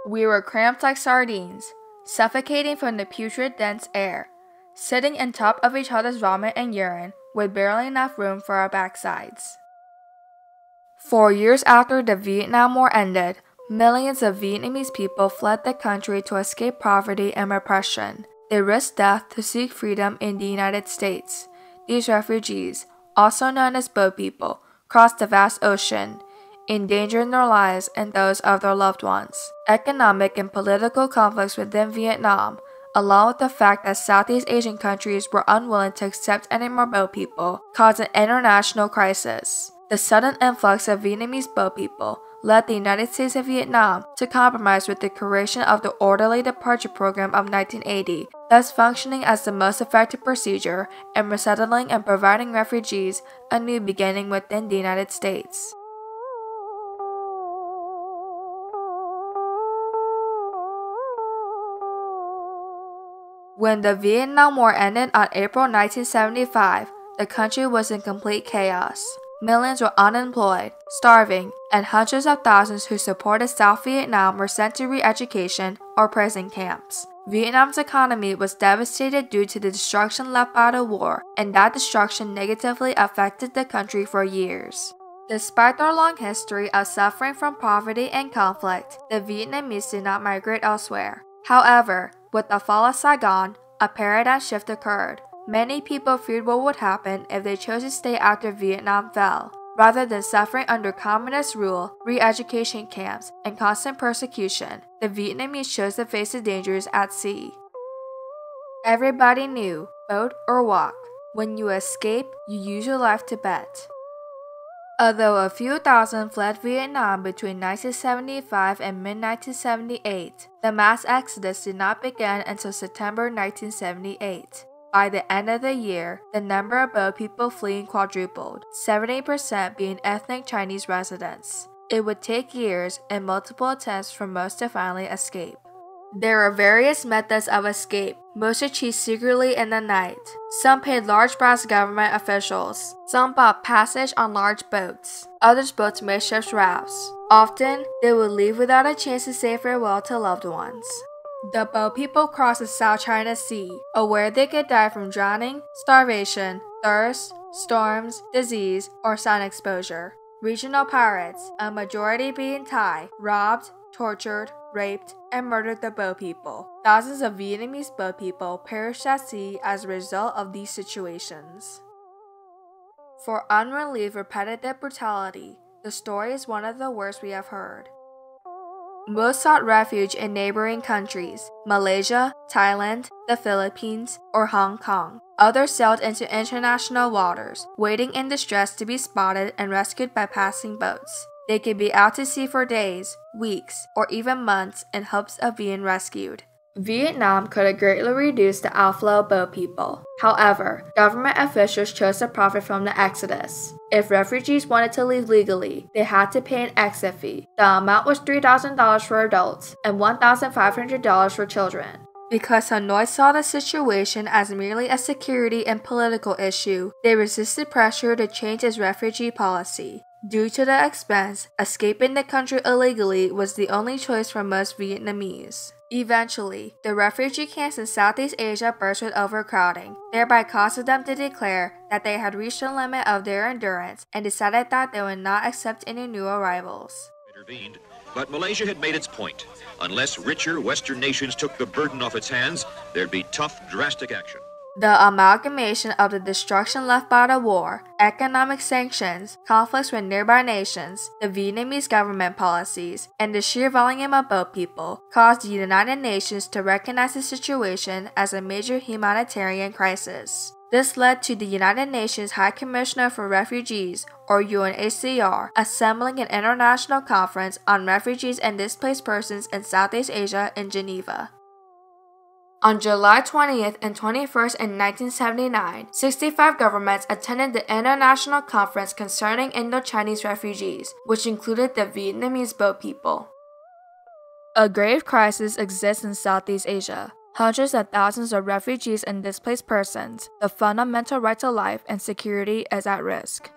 We were cramped like sardines, suffocating from the putrid dense air, sitting on top of each other's vomit and urine with barely enough room for our backsides. 4 years after the Vietnam War ended, millions of Vietnamese people fled the country to escape poverty and repression. They risked death to seek freedom in the United States. These refugees, also known as boat people, crossed the vast ocean, endangering their lives and those of their loved ones. Economic and political conflicts within Vietnam, along with the fact that Southeast Asian countries were unwilling to accept any more boat people, caused an international crisis. The sudden influx of Vietnamese boat people led the United States and Vietnam to compromise with the creation of the Orderly Departure Program of 1980, thus functioning as the most effective procedure in resettling and providing refugees a new beginning within the United States. When the Vietnam War ended on April 1975, the country was in complete chaos. Millions were unemployed, starving, and hundreds of thousands who supported South Vietnam were sent to re-education or prison camps. Vietnam's economy was devastated due to the destruction left by the war, and that destruction negatively affected the country for years. Despite their long history of suffering from poverty and conflict, the Vietnamese did not migrate elsewhere. However, with the fall of Saigon, a paradigm shift occurred. Many people feared what would happen if they chose to stay after Vietnam fell. Rather than suffering under communist rule, re-education camps, and constant persecution, the Vietnamese chose to face the dangers at sea. Everybody knew, boat or walk, when you escape, you use your life to bet. Although a few thousand fled Vietnam between 1975 and mid-1978, the mass exodus did not begin until September 1978. By the end of the year, the number of boat people fleeing quadrupled, 70% being ethnic Chinese residents. It would take years and multiple attempts for most to finally escape. There are various methods of escape, most achieved secretly in the night. Some paid large bribes to government officials. Some bought passage on large boats. Others built makeshift rafts. Often, they would leave without a chance to say farewell to loved ones. The boat people crossed the South China Sea, aware they could die from drowning, starvation, thirst, storms, disease, or sun exposure. Regional pirates, a majority being Thai, robbed, tortured, raped, and murdered the boat people. Thousands of Vietnamese boat people perished at sea as a result of these situations. For unrelieved repetitive brutality, the story is one of the worst we have heard. Most sought refuge in neighboring countries, Malaysia, Thailand, the Philippines, or Hong Kong. Others sailed into international waters, waiting in distress to be spotted and rescued by passing boats. They could be out to sea for days, weeks, or even months in hopes of being rescued. Vietnam could have greatly reduced the outflow of boat people. However, government officials chose to profit from the exodus. If refugees wanted to leave legally, they had to pay an exit fee. The amount was $3,000 for adults and $1,500 for children. Because Hanoi saw the situation as merely a security and political issue, they resisted pressure to change its refugee policy. Due to the expense, escaping the country illegally was the only choice for most Vietnamese. Eventually, the refugee camps in Southeast Asia burst with overcrowding, thereby causing them to declare that they had reached the limit of their endurance and decided that they would not accept any new arrivals. Intervened, but Malaysia had made its point. Unless richer Western nations took the burden off its hands, there'd be tough, drastic action. The amalgamation of the destruction left by the war, economic sanctions, conflicts with nearby nations, the Vietnamese government policies, and the sheer volume of boat people caused the United Nations to recognize the situation as a major humanitarian crisis. This led to the United Nations High Commissioner for Refugees, or UNHCR, assembling an international conference on refugees and displaced persons in Southeast Asia in Geneva. On July 20th and 21st in 1979, 65 governments attended the international conference concerning Indo-Chinese refugees, which included the Vietnamese boat people. A grave crisis exists in Southeast Asia. Hundreds of thousands of refugees and displaced persons, the fundamental right to life and security is at risk.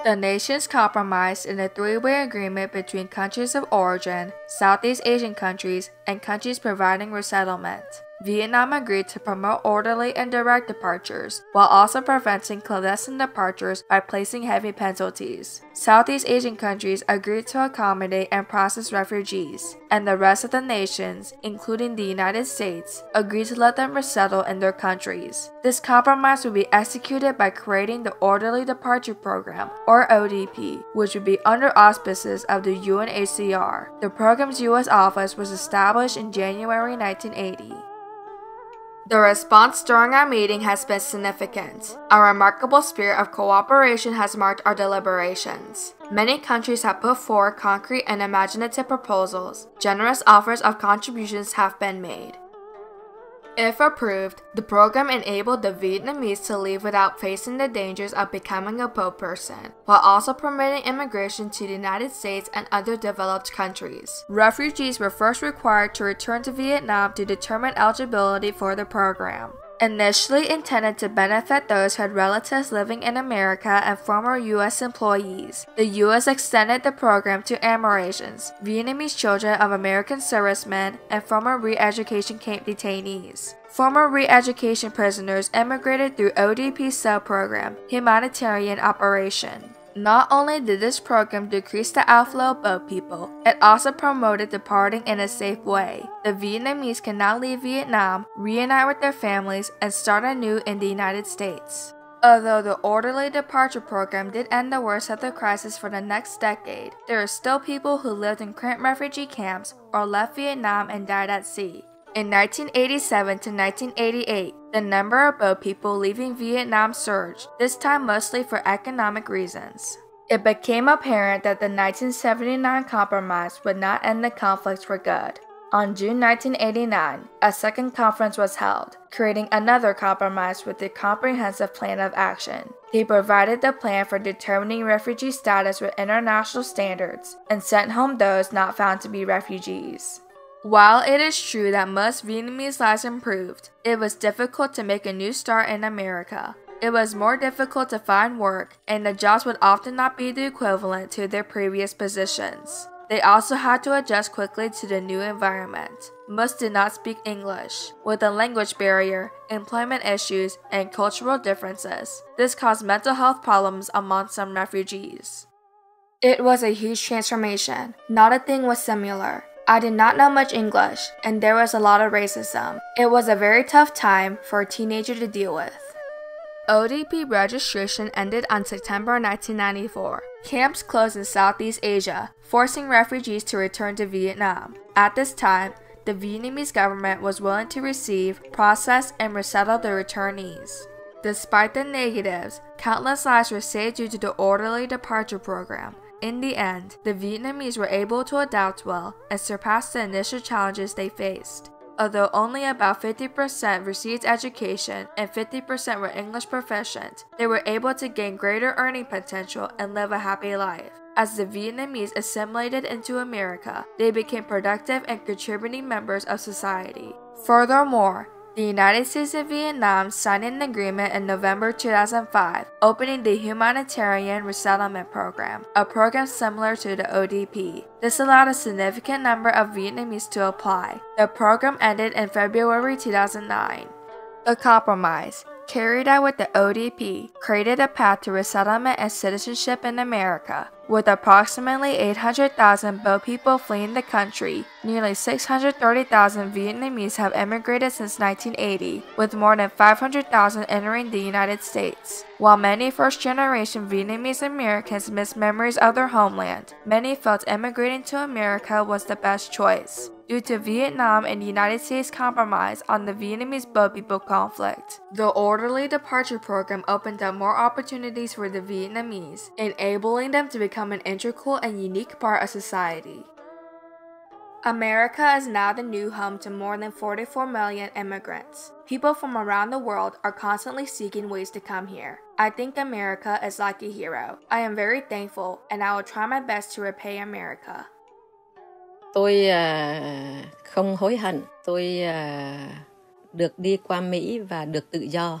The nations compromised in a three-way agreement between countries of origin, Southeast Asian countries, and countries providing resettlement. Vietnam agreed to promote orderly and direct departures, while also preventing clandestine departures by placing heavy penalties. Southeast Asian countries agreed to accommodate and process refugees, and the rest of the nations, including the United States, agreed to let them resettle in their countries. This compromise would be executed by creating the Orderly Departure Program, or ODP, which would be under auspices of the UNHCR. The program's U.S. office was established in January 1980. The response during our meeting has been significant. A remarkable spirit of cooperation has marked our deliberations. Many countries have put forward concrete and imaginative proposals. Generous offers of contributions have been made. If approved, the program enabled the Vietnamese to leave without facing the dangers of becoming a po person, while also permitting immigration to the United States and other developed countries. Refugees were first required to return to Vietnam to determine eligibility for the program. Initially intended to benefit those who had relatives living in America and former U.S. employees, the U.S. extended the program to Amerasians, Vietnamese children of American servicemen, and former re-education camp detainees. Former re-education prisoners immigrated through ODP's sub-program, Humanitarian Operation. Not only did this program decrease the outflow of boat people, it also promoted departing in a safe way. The Vietnamese can now leave Vietnam, reunite with their families, and start anew in the United States. Although the Orderly Departure Program did end the worst of the crisis for the next decade, there are still people who lived in current refugee camps or left Vietnam and died at sea. In 1987 to 1988, the number of boat people leaving Vietnam surged, this time mostly for economic reasons. It became apparent that the 1979 compromise would not end the conflict for good. On June 1989, a second conference was held, creating another compromise with a comprehensive plan of action. They provided the plan for determining refugee status with international standards and sent home those not found to be refugees. While it is true that most Vietnamese lives improved, it was difficult to make a new start in America. It was more difficult to find work, and the jobs would often not be the equivalent to their previous positions. They also had to adjust quickly to the new environment. Most did not speak English. With a language barrier, employment issues, and cultural differences, this caused mental health problems among some refugees. It was a huge transformation. Not a thing was similar. I did not know much English, and there was a lot of racism. It was a very tough time for a teenager to deal with. ODP registration ended on September 1994. Camps closed in Southeast Asia, forcing refugees to return to Vietnam. At this time, the Vietnamese government was willing to receive, process, and resettle the returnees. Despite the negatives, countless lives were saved due to the Orderly Departure Program. In the end, the Vietnamese were able to adapt well and surpass the initial challenges they faced. Although only about 50% received education and 50% were English proficient, they were able to gain greater earning potential and live a happy life. As the Vietnamese assimilated into America, they became productive and contributing members of society. Furthermore, the United States and Vietnam signed an agreement in November 2005, opening the Humanitarian Resettlement Program, a program similar to the ODP. This allowed a significant number of Vietnamese to apply. The program ended in February 2009. The compromise, carried out with the ODP, created a path to resettlement and citizenship in America. With approximately 800,000 boat people fleeing the country, nearly 630,000 Vietnamese have immigrated since 1980, with more than 500,000 entering the United States. While many first-generation Vietnamese Americans miss memories of their homeland, many felt immigrating to America was the best choice. Due to Vietnam and the United States' compromise on the Vietnamese boat people conflict, the Orderly Departure Program opened up more opportunities for the Vietnamese, enabling them to become an integral and unique part of society. America is now the new home to more than 44 million immigrants. People from around the world are constantly seeking ways to come here. I think America is like a hero. I am very thankful, and I will try my best to repay America. Tôi không hối hận, tôi được đi qua Mỹ và được tự do.